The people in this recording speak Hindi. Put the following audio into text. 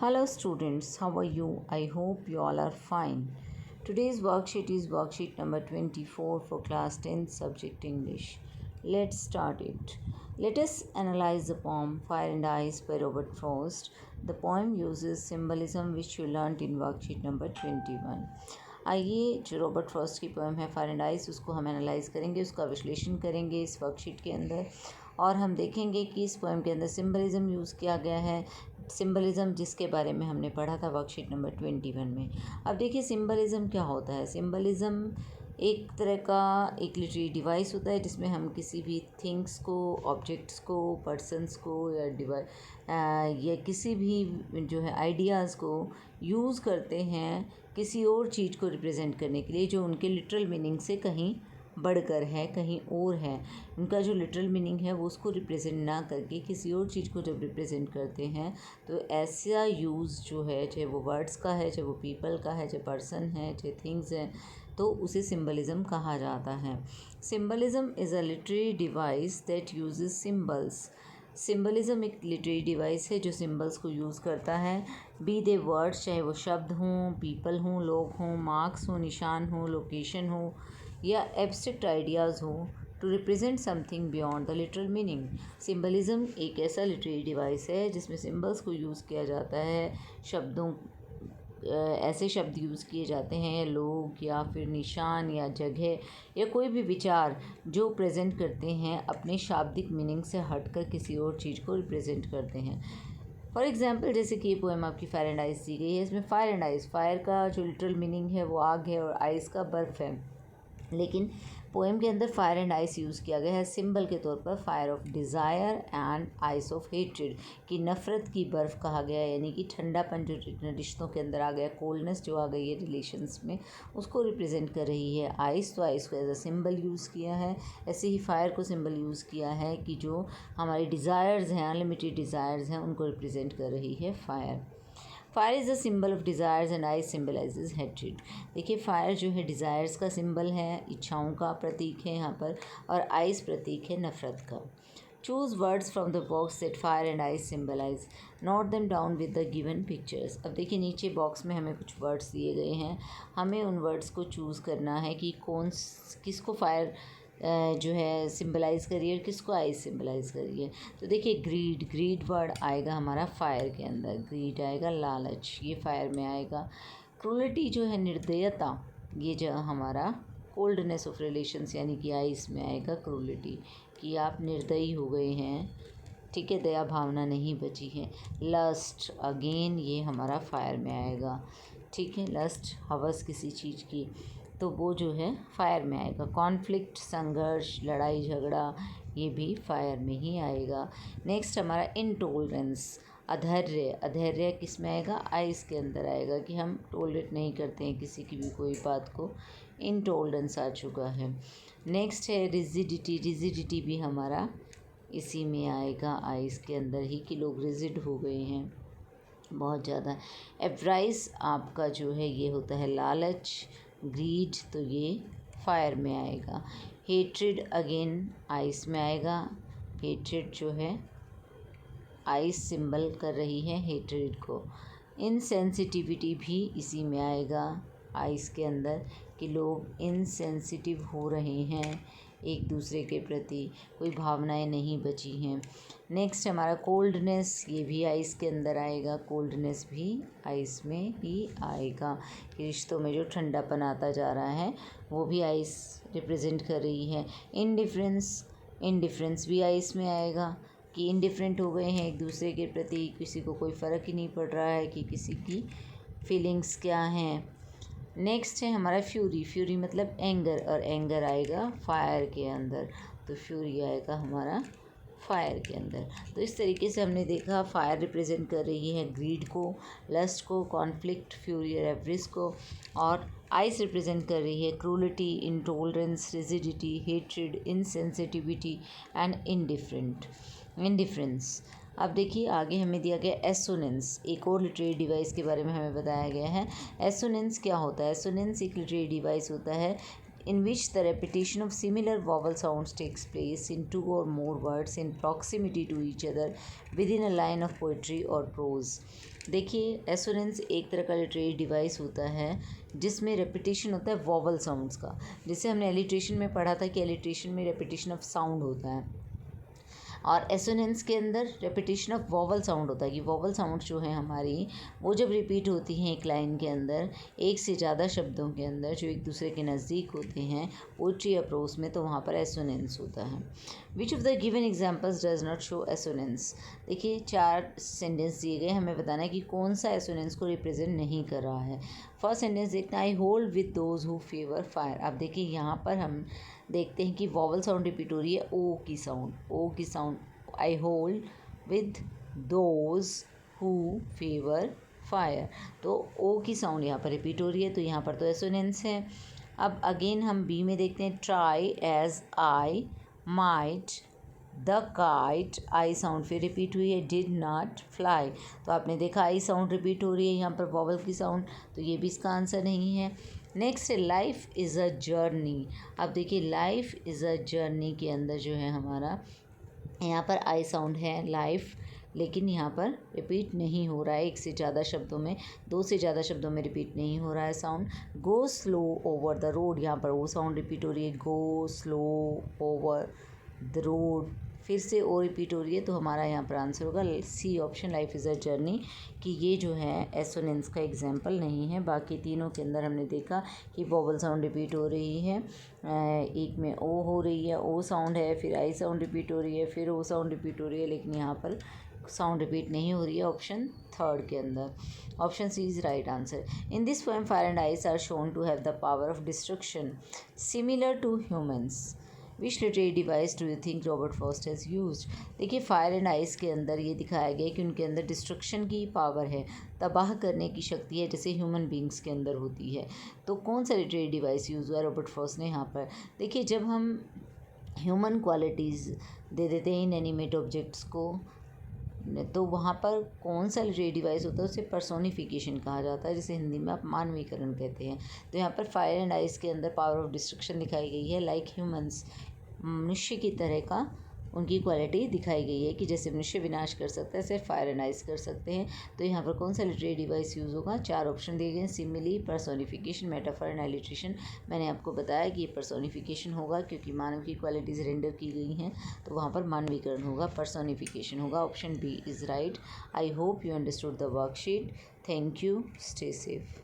Hello students, how are you? I hope you all are fine. Today's worksheet is worksheet number 24 for class 10 subject English. Let's start it. Let us analyze the poem Fire and Ice by Robert Frost. The poem uses symbolism which you learnt in worksheet number 21. आइए जो रॉबर्ट फ्रॉस्ट की पोएम है फायर एंड आइस उसको हम एनालाइज करेंगे, उसका विश्लेषण करेंगे इस वर्कशीट के अंदर और हम देखेंगे कि इस पोएम के अंदर सिंबलिज्म यूज़ किया गया है। सिंबलिज्म जिसके बारे में हमने पढ़ा था वर्कशीट नंबर 21 में। अब देखिए सिंबलिज्म क्या होता है। सिंबलिज्म एक तरह का एक लिटरेरी डिवाइस होता है जिसमें हम किसी भी थिंग्स को, ऑब्जेक्ट्स को, पर्सन्स को या किसी भी जो है आइडियाज़ को यूज़ करते हैं किसी और चीज़ को रिप्रेजेंट करने के लिए जो उनके लिटरल मीनिंग से कहीं बढ़कर है, कहीं और है। उनका जो लिटरल मीनिंग है वो उसको रिप्रेजेंट ना करके किसी और चीज़ को जब रिप्रेजेंट करते हैं तो ऐसा यूज़ जो है, चाहे वो वर्ड्स का है, चाहे वो पीपल का है, चाहे पर्सन है, चाहे थिंग्स हैं, तो उसे सिंबलिज्म कहा जाता है। Symbolism is a literary device that uses symbols. Symbolism एक लिटरेरी डिवाइस है जो सिंबल्स को यूज़ करता है, बी दे वर्ड्स, चाहे वो शब्द हों, पीपल हों, लोग हों, मार्क्स हों, निशान हों, लोकेशन हो या एब्स्ट्रैक्ट आइडियाज़ हो to represent something beyond the literal meaning. Symbolism एक ऐसा लिटरेरी डिवाइस है जिसमें सिंबल्स को यूज़ किया जाता है, शब्दों ऐसे शब्द यूज़ किए जाते हैं, लोग या फिर निशान या जगह या कोई भी विचार जो प्रेजेंट करते हैं अपने शाब्दिक मीनिंग से हटकर किसी और चीज़ को रिप्रेजेंट करते हैं। फॉर एग्जाम्पल जैसे कि ये पोएम आपकी फायर एंड आइस दी गई है, इसमें फायर एंड आइस, फायर का जो लिटरल मीनिंग है वो आग है और आइस का बर्फ़ है, लेकिन पोएम के अंदर फायर एंड आइस यूज़ किया गया है सिंबल के तौर पर। Fire of desire and ice of hatred, कि नफ़रत की बर्फ़ कहा गया है, यानी कि ठंडापन जो रिश्तों के अंदर आ गया, कोल्डनेस जो आ गई है रिलेशंस में, उसको रिप्रेजेंट कर रही है आइस। तो आइस को एज अ सिंबल यूज़ किया है। ऐसे ही फायर को सिंबल यूज़ किया है कि जो हमारी डिज़ायर्स हैं, अनलिमिटेड डिज़ायर्स हैं, उनको रिप्रेजेंट कर रही है fire. Fire is a symbol of desires and ice symbolises hatred. देखिए फायर जो है डिज़ायर्स का सिंबल है, इच्छाओं का प्रतीक है यहाँ पर, और आइस प्रतीक है नफ़रत का। Choose words from the box that fire and ice symbolize, note them down with the given pictures. अब देखिए नीचे बॉक्स में हमें कुछ वर्ड्स दिए गए हैं, हमें उन वर्ड्स को चूज़ करना है कि किसको फायर जो है सिंबलाइज़ करिए और किसको आइस सिंबलाइज़ करिए। तो देखिए ग्रीड वर्ड आएगा हमारा फायर के अंदर, ग्रीड आएगा, लालच ये फायर में आएगा। क्रूलिटी जो है निर्दयता, ये जो हमारा कोल्डनेस ऑफ रिलेशंस यानी कि आइस में आएगा क्रूलिटी, कि आप निर्दयी हो गए हैं, ठीक है, दया भावना नहीं बची है। लस्ट अगेन ये हमारा फायर में आएगा, ठीक है, लस्ट हवस किसी चीज़ की, तो वो जो है फायर में आएगा। कॉन्फ्लिक्ट संघर्ष, लड़ाई झगड़ा, ये भी फायर में ही आएगा। नेक्स्ट हमारा इंटॉलरेंस, अधैर्य, अधैर्य किस में आएगा, आइस के अंदर आएगा, कि हम टॉलरेट नहीं करते हैं किसी की भी कोई बात को, इंटॉलरेंस आ चुका है। नेक्स्ट है रिजिडिटी, रिजिडिटी भी हमारा इसी में आएगा, आइस के अंदर ही, कि लोग रिजिड हो गए हैं बहुत ज़्यादा। एवराइस आपका जो है ये होता है लालच, ग्रीड, तो ये फायर में आएगा। हेट्रेड अगेन आइस में आएगा, हेट्रेड जो है आइस सिंबल कर रही है हेट्रेड को। इनसेंसिटिविटी भी इसी में आएगा आइस के अंदर, कि लोग इनसेंसिटिव हो रहे हैं एक दूसरे के प्रति, कोई भावनाएं नहीं बची हैं। नेक्स्ट हमारा कोल्डनेस, ये भी आइस के अंदर आएगा, कोल्डनेस भी आइस में ही आएगा, कि रिश्तों में जो ठंडापन आता जा रहा है वो भी आइस रिप्रेजेंट कर रही है। इनडिफरेंस, इनडिफरेंस भी आइस में आएगा, कि इनडिफरेंट हो गए हैं एक दूसरे के प्रति, किसी को कोई फ़र्क ही नहीं पड़ रहा है कि किसी की फीलिंग्स क्या हैं। नेक्स्ट है हमारा फ्यूरी, फ्यूरी मतलब एंगर, और एंगर आएगा फायर के अंदर, तो फ्यूरी आएगा हमारा फायर के अंदर। तो इस तरीके से हमने देखा फायर रिप्रेजेंट कर रही है ग्रीड को, लस्ट को, कॉन्फ्लिक्ट, फ्यूरी और एवरिस को, और आइस रिप्रेजेंट कर रही है cruelty, intolerance, rigidity, hatred, insensitivity and indifference. अब देखिए आगे हमें दिया गया एसोनेंस, एक और लिटरेरी डिवाइस के बारे में हमें बताया गया है। एसोनेंस क्या होता है, एसोनेंस एक लिटरेरी डिवाइस होता है in which the repetition of similar vowel sounds takes place in two or more words in proximity to each other within a line of poetry or prose. देखिए एसोनेंस एक तरह का लिटरेरी डिवाइस होता है जिसमें रेपिटेशन होता है वॉवल साउंड्स का, जिसे हमने एलिट्रेशन में पढ़ा था कि एलिट्रेशन में रेपिटेशन ऑफ साउंड होता है और एसोनेंस के अंदर रेपिटेशन ऑफ वॉवल साउंड होता है कि वॉवल साउंड जो है हमारी वो जब रिपीट होती हैं एक लाइन के अंदर एक से ज़्यादा शब्दों के अंदर जो एक दूसरे के नज़दीक होते हैं पोट्री या प्रोस में, तो वहाँ पर एसोनेंस होता है. Which of the given examples does not show assonance. देखिए 4 सेंटेंस दिए गए, हमें बताना है कि कौन सा एसोनेंस को रिप्रेजेंट नहीं कर रहा है. फर्स्ट सेंटेंस देखना, I hold with those who favour fire. अब देखिए यहाँ पर हम देखते हैं कि वॉवल साउंड रिपीट हो रही है, ओ की sound. I hold with those who favour fire, तो ओ की साउंड यहाँ पर रिपीट हो रही है, तो यहाँ पर तो एसोनेंस है. अब अगेन हम बी में देखते हैं, try as I might the kite. I sound फिर रिपीट हुई है, डिड नॉट फ्लाई. तो आपने देखा आई साउंड रिपीट हो रही है यहाँ पर वॉवल की साउंड, तो ये भी इसका आंसर नहीं है. नेक्स्ट है लाइफ इज़ अ जर्नी. अब देखिए लाइफ इज़ अ जर्नी के अंदर जो है हमारा यहाँ पर आई साउंड है लाइफ, लेकिन यहाँ पर रिपीट नहीं हो रहा है एक से ज़्यादा शब्दों में, 2 से ज़्यादा शब्दों में रिपीट नहीं हो रहा है sound. Go slow over the road, यहाँ पर वो साउंड रिपीट हो रही है, go slow over the road, फिर से ओ रिपीट हो रही है, तो हमारा यहाँ पर आंसर होगा c option, life is a journey, कि ये जो है एसोनेंस का एग्जाम्पल नहीं है. बाकी तीनों के अंदर हमने देखा कि वॉवल साउंड रिपीट हो रही है, एक में ओ हो रही है, ओ साउंड है, फिर आई साउंड रिपीट हो रही है, फिर ओ साउंड रिपीट हो रही है, लेकिन यहाँ पर साउंड रिपीट नहीं हो रही है ऑप्शन थर्ड के अंदर. Option c is right answer. In this poem fire and ice are shown to have the power of destruction similar to humans. Which literary device do you think Robert Frost has used. देखिए फायर एंड आइस के अंदर ये दिखाया गया कि उनके अंदर डिस्ट्रक्शन की पावर है, तबाह करने की शक्ति है, जैसे ह्यूमन बींग्स के अंदर होती है. तो कौन सा लिटरेरी डिवाइस यूज़ हुआ रॉबर्ट फर्स्ट ने यहाँ पर. देखिए जब हम ह्यूमन क्वालिटीज़ दे देते हैं इनएनिमेट ऑब्जेक्ट्स को, तो वहाँ पर कौन सा लिटरेरी डिवाइस होता है उसे पर्सोनिफिकेशन कहा जाता है, जिसे हिंदी में आप मानवीकरण कहते हैं. तो यहाँ पर फायर एंड आइस के अंदर पावर ऑफ डिस्ट्रक्शन दिखाई गई है, लाइक ह्यूमंस, मनुष्य की तरह का उनकी क्वालिटी दिखाई गई है कि जैसे मनुष्य विनाश कर सकता है ऐसे फायर एंड आइस कर सकते हैं. तो यहाँ पर कौन सा लिटरेरी डिवाइस यूज़ होगा. 4 ऑप्शन दिए गए हैं, simile, personification, metaphor and alliteration. मैंने आपको बताया कि ये पर्सोनिफिकेशन होगा क्योंकि मानव की क्वालिटीज़ रेंडर की गई हैं, तो वहाँ पर मानवीकरण होगा, पर्सोनिफिकेशन होगा. Option b is right. I hope you understood the worksheet. Thank you. Stay safe.